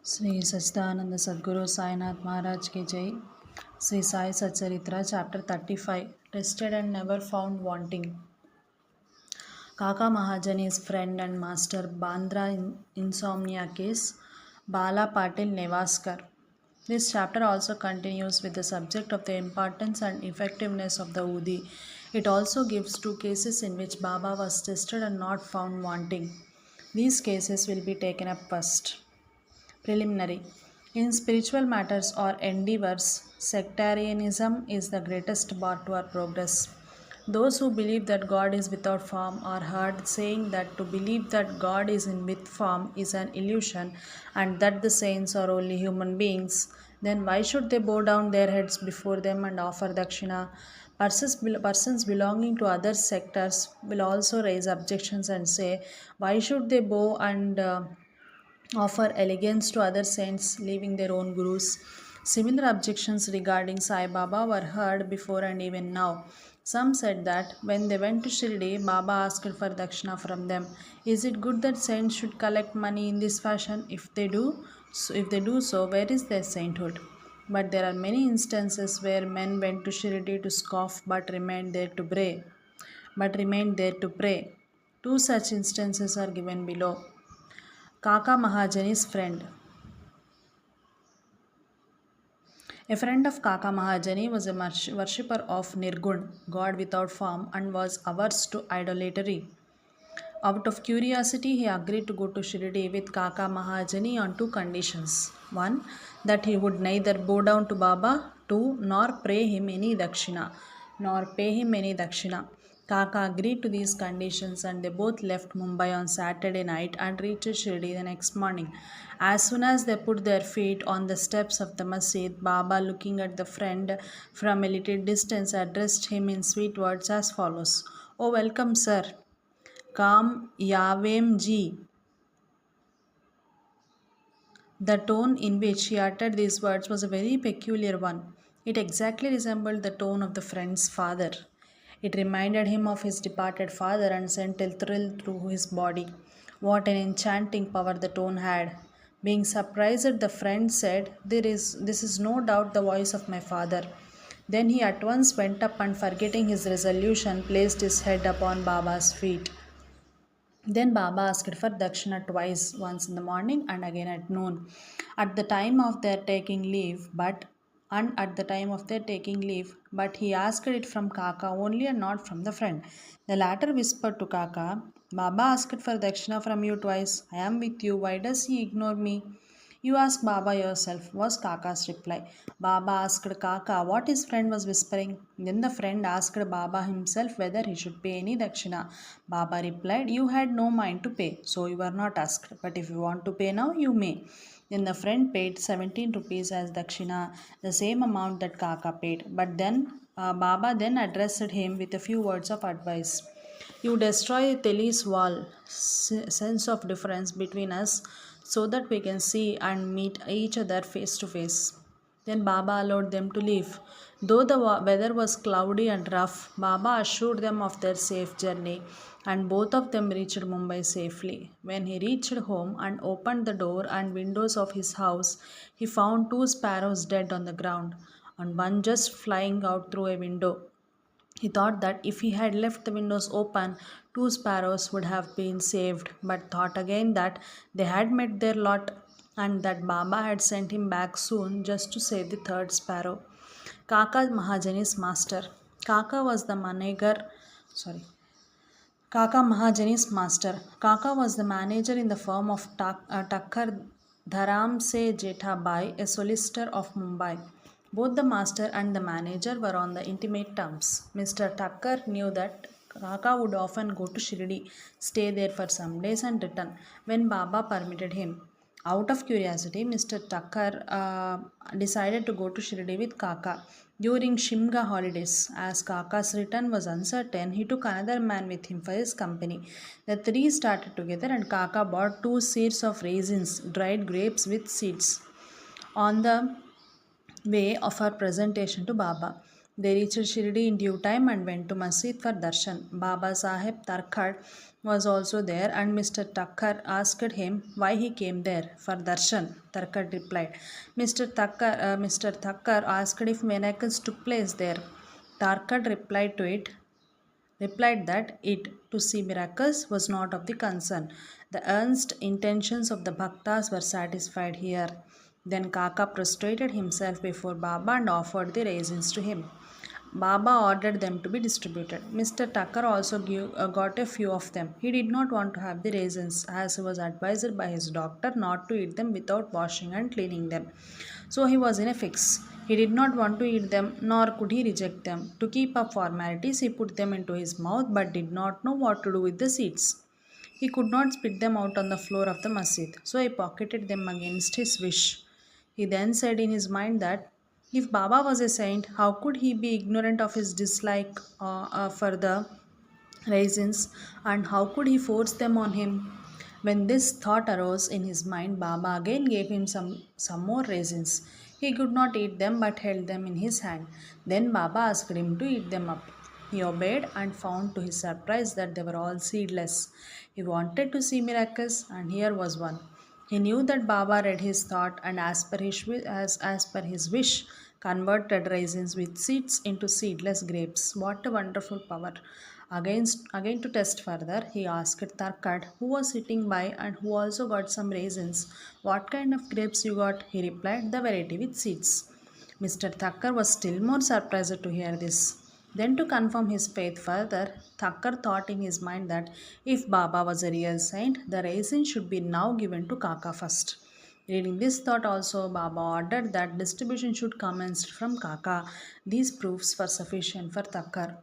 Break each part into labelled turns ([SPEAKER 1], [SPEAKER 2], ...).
[SPEAKER 1] श्री सच्चिदानंद सद्गुरु साईनाथ महाराज की जय. Sri Sai Sachharitra, chapter 35, Tested and Never Found Wanting. Kaka Mahajani's friend and master Bandra insomnia case, Bala Patil Nevaskar. This chapter also continues with the subject of the importance and effectiveness of the Udi. It also gives two cases in which Baba was tested and not found wanting. These cases will be taken up first. Preliminary. In spiritual matters or endeavors, sectarianism is the greatest bar to our progress. Those who believe that God is without form are heard saying that to believe that God is in with form is an illusion and that the saints are only human beings. Then why should they bow down their heads before them and offer dakshina? Persons belonging to other sectors will also raise objections and say, why should they bow and offer elegance to other saints, leaving their own gurus? Similar objections regarding Sai Baba were heard before and even now. Some said that when they went to Shirdi, Baba asked for dakshina from them. Is it good that saints should collect money in this fashion? If they do so, where is their sainthood? But there are many instances where men went to Shirdi to scoff but remained there to pray. Two such instances are given below. Kaka Mahajani's friend. A friend of Kaka Mahajani was a worshipper of Nirgun, God without form, and was averse to idolatry. Out of curiosity, he agreed to go to Shirdi with Kaka Mahajani on two conditions. One, that he would neither bow down to Baba, two, nor pay him any dakshina. Kaka agreed to these conditions and they both left Mumbai on Saturday night and reached Shirdi the next morning. As soon as they put their feet on the steps of the masjid, Baba, looking at the friend from a little distance, addressed him in sweet words as follows. Oh, welcome, sir. Kam Yavem ji. The tone in which he uttered these words was a very peculiar one. It exactly resembled the tone of the friend's father. It reminded him of his departed father and sent a thrill through his body. What an enchanting power the tone had. Being surprised, the friend said, This is no doubt the voice of my father. Then he at once went up and, forgetting his resolution, placed his head upon Baba's feet. Then Baba asked for dakshina twice, once in the morning and again at noon. At the time of their taking leave, but he asked it from Kaka only and not from the friend. The latter whispered to Kaka, Baba asked for dakshina from you twice. I am with you. Why does he ignore me? You ask Baba yourself, was Kaka's reply. Baba asked Kaka what his friend was whispering. Then the friend asked Baba himself whether he should pay any dakshina. Baba replied, You had no mind to pay, so you were not asked. But if you want to pay now, you may. Then the friend paid 17 rupees as dakshina, the same amount that Kaka paid. But then Baba then addressed him with a few words of advice. You destroy Teli's wall, sense of difference between us, so that we can see and meet each other face to face. Then Baba allowed them to leave. Though the weather was cloudy and rough, Baba assured them of their safe journey and both of them reached Mumbai safely. When he reached home and opened the door and windows of his house, he found two sparrows dead on the ground and one just flying out through a window. He thought that if he had left the windows open, two sparrows would have been saved, but thought again that they had met their lot and that Baba had sent him back soon just to save the third sparrow. Kaka Mahajani's master. Kaka was the manager. Sorry. Kaka Mahajani's master. Kaka was the manager in the firm of Takkar Dharam Se Jethabai, a solicitor of Mumbai. Both the master and the manager were on the intimate terms. Mr. Takkar knew that Kaka would often go to Shirdi, stay there for some days and return when Baba permitted him. Out of curiosity, Mr. Takkar decided to go to Shirdi with Kaka during Shimga holidays. As Kaka's return was uncertain, he took another man with him for his company. The three started together and Kaka bought 2 seers of raisins, dried grapes with seeds, on the way of her presentation to Baba. They reached Shirdi in due time and went to Masjid for darshan. Baba Sahib Tarkhad was also there, and Mr. Thakkar asked him why he came there. For darshan, Thakkar replied. Mr. Thakkar asked if miracles took place there. Thakkar replied that it to see miracles was not of the concern. The earnest intentions of the bhaktas were satisfied here. Then Kaka prostrated himself before Baba and offered the raisins to him. Baba ordered them to be distributed. Mr. Tucker also got a few of them. He did not want to have the raisins, as he was advised by his doctor not to eat them without washing and cleaning them. So he was in a fix. He did not want to eat them, nor could he reject them. To keep up formalities, he put them into his mouth but did not know what to do with the seeds. He could not spit them out on the floor of the masjid, so he pocketed them against his wish. He then said in his mind that if Baba was a saint, how could he be ignorant of his dislike for the raisins, and how could he force them on him? When this thought arose in his mind, Baba again gave him some more raisins. He could not eat them but held them in his hand. Then Baba asked him to eat them up. He obeyed and found to his surprise that they were all seedless. He wanted to see miracles, and here was one. He knew that Baba read his thought and, as per his wish, converted raisins with seeds into seedless grapes. What a wonderful power! Again to test further, he asked Tarkat, who was sitting by and who also got some raisins, what kind of grapes you got? He replied, the variety with seeds. Mr. Thakkar was still more surprised to hear this. Then, to confirm his faith further, Thakkar thought in his mind that if Baba was a real saint, the raisin should be now given to Kaka first. Reading this thought also, Baba ordered that distribution should commence from Kaka. These proofs were sufficient for Thakkar.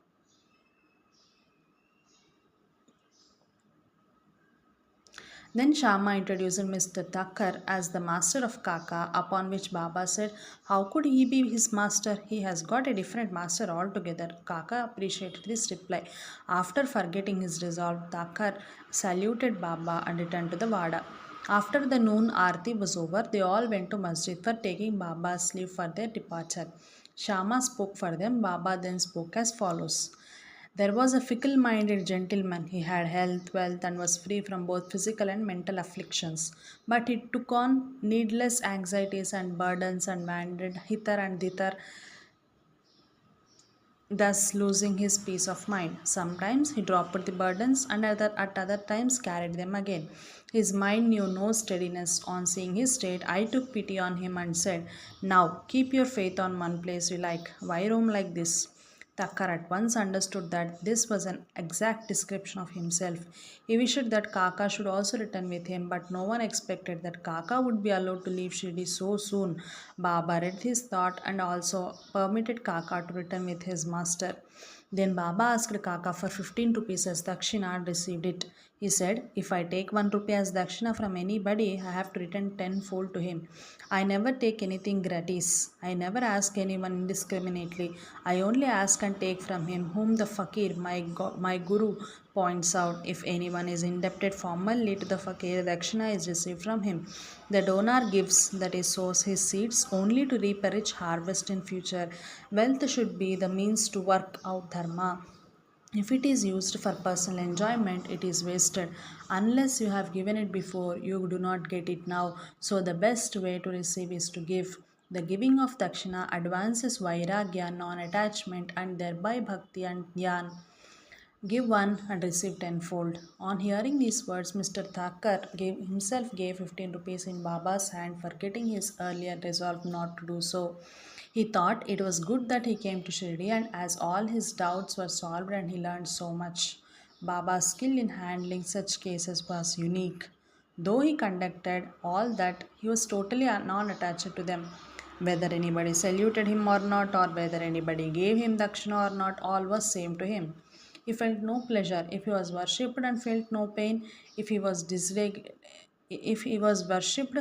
[SPEAKER 1] Then Shama introduced Mr. Thakkar as the master of Kaka, upon which Baba said, how could he be his master? He has got a different master altogether. Kaka appreciated this reply. After forgetting his resolve, Thakkar saluted Baba and returned to the Vada. After the noon arti was over, they all went to masjid for taking Baba's leave for their departure. Shama spoke for them. Baba then spoke as follows. There was a fickle minded gentleman. He had health, wealth, and was free from both physical and mental afflictions. But he took on needless anxieties and burdens and wandered hither and thither, thus losing his peace of mind. Sometimes he dropped the burdens and at other times carried them again. His mind knew no steadiness. On seeing his state, I took pity on him and said, now keep your faith on one place you like. Why roam like this? Thakkar at once understood that this was an exact description of himself. He wished that Kaka should also return with him, but no one expected that Kaka would be allowed to leave Shirdi so soon. Baba read his thought and also permitted Kaka to return with his master. Then Baba asked Kaka for 15 rupees as dakshina and received it. He said, if I take 1 rupee as dakshina from anybody, I have to return tenfold to him. I never take anything gratis. I never ask anyone indiscriminately. I only ask and take from him whom the fakir, my guru, points out. If anyone is indebted formally to the fakir, dakshina is received from him. The donor gives, that is, sows his seeds only to reap a rich harvest in future. Wealth should be the means to work out dharma. If it is used for personal enjoyment, it is wasted. Unless you have given it before, you do not get it now. So, the best way to receive is to give. The giving of dakshina advances vairagya, non attachment, and thereby bhakti and dhyan. Give one and receive tenfold. On hearing these words, Mr. Thakkar himself gave 15 rupees in Baba's hand, forgetting his earlier resolve not to do so. He thought it was good that he came to Shirdi, and as all his doubts were solved and he learned so much. Baba's skill in handling such cases was unique. Though he conducted all that, he was totally non attached to them. Whether anybody saluted him or not, or whether anybody gave him dakshina or not, all was same to him. He felt no pleasure if he was worshipped and felt no pain if he was if he was worshipped.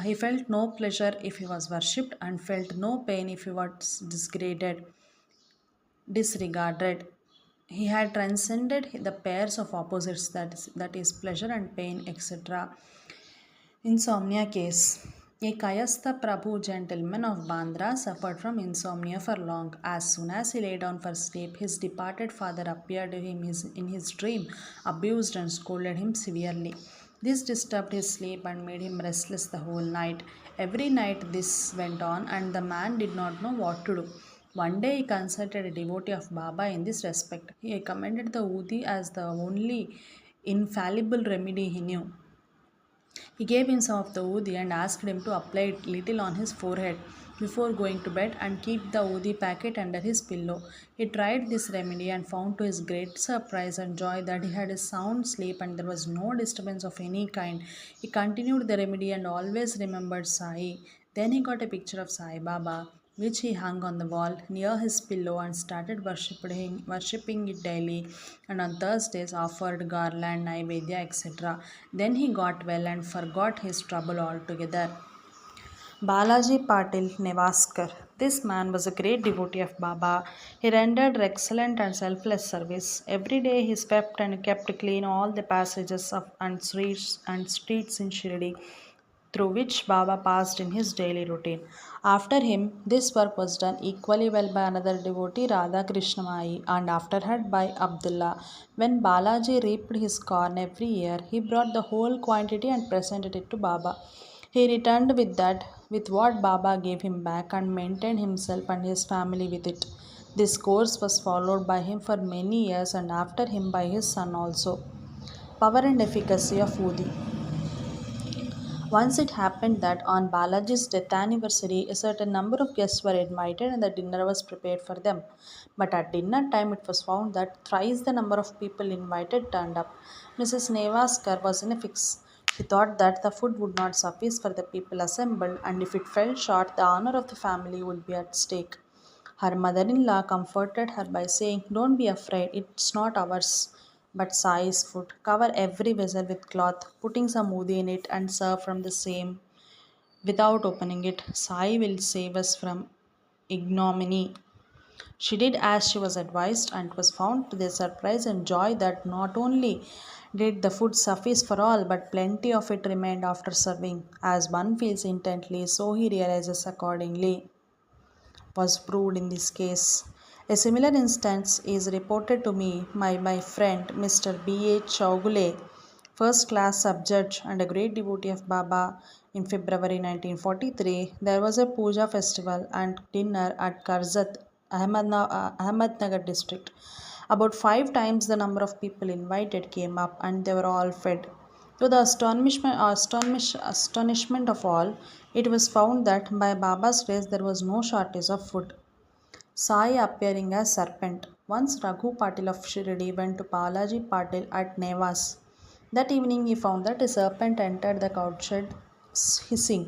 [SPEAKER 1] He felt no pleasure if he was worshipped and felt no pain if he was disregarded. He had transcended the pairs of opposites, that is pleasure and pain, etc. Insomnia case. A Kayastha Prabhu, gentleman of Bandra, suffered from insomnia for long. As soon as he lay down for sleep, his departed father appeared to him in his dream, abused and scolded him severely. This disturbed his sleep and made him restless the whole night. Every night this went on, and the man did not know what to do. One day he consulted a devotee of Baba in this respect. He recommended the Udi as the only infallible remedy he knew. He gave him some of the udi and asked him to apply it little on his forehead before going to bed and keep the udi packet under his pillow. He tried this remedy and found to his great surprise and joy that he had a sound sleep and there was no disturbance of any kind. He continued the remedy and always remembered Sai. Then he got a picture of Sai Baba, which he hung on the wall near his pillow and started worshipping it daily, and on Thursdays offered garland, naivedya, etc. Then he got well and forgot his trouble altogether. Balaji Patil Nevaskar. This man was a great devotee of Baba. He rendered excellent and selfless service. Every day he swept and kept clean all the passages and streets in Shirdi through which Baba passed in his daily routine. After him, this work was done equally well by another devotee, Radha Krishnamai, and after her by Abdullah. When Balaji reaped his corn every year, he brought the whole quantity and presented it to Baba. He returned with what Baba gave him back and maintained himself and his family with it. This course was followed by him for many years and after him by his son also. Power and efficacy of Udi. Once it happened that on Balaji's death anniversary, a certain number of guests were invited and the dinner was prepared for them. But at dinner time, it was found that thrice the number of people invited turned up. Mrs. Nevaskar was in a fix. She thought that the food would not suffice for the people assembled, and if it fell short, the honor of the family would be at stake. Her mother in law comforted her by saying, "Don't be afraid, it's not ours, but Sai's food. Cover every vessel with cloth, putting some udi in it, and serve from the same without opening it. Sai will save us from ignominy." She did as she was advised, and it was found to their surprise and joy that not only did the food suffice for all, but plenty of it remained after serving. As one feels intently, so he realizes accordingly was proved in this case. A similar instance is reported to me by my friend Mr. B. H. Chaugule, first class subjudge and a great devotee of Baba. In February 1943, there was a puja festival and dinner at Karzat, Ahmednagar district. About 5 times the number of people invited came up and they were all fed. To the astonishment of all, it was found that by Baba's grace there was no shortage of food. Sai appearing as serpent. Once Raghu Patil of Shirdi went to Balaji Patil at Nevas. That evening he found that a serpent entered the cowshed hissing.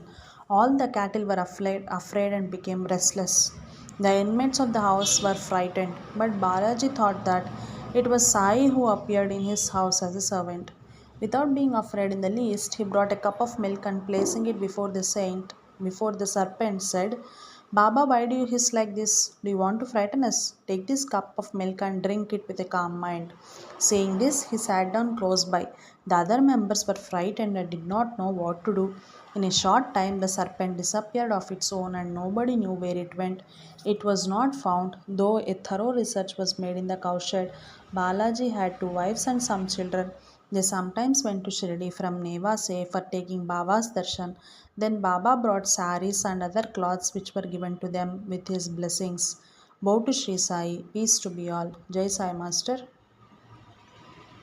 [SPEAKER 1] All the cattle were afraid and became restless. The inmates of the house were frightened, but Balaji thought that it was Sai who appeared in his house as a servant. Without being afraid in the least, he brought a cup of milk and placing it before the serpent said, "Baba, why do you hiss like this? Do you want to frighten us? Take this cup of milk and drink it with a calm mind." Saying this, he sat down close by. The other members were frightened and did not know what to do. In a short time, the serpent disappeared of its own and nobody knew where it went. It was not found, though a thorough research was made in the cowshed. Balaji had 2 wives and some children. They sometimes went to Shirdi from Nevase for taking Baba's darshan. Then Baba brought saris and other cloths which were given to them with his blessings. Bow to Sri Sai. Peace to be all. Jai Sai Master.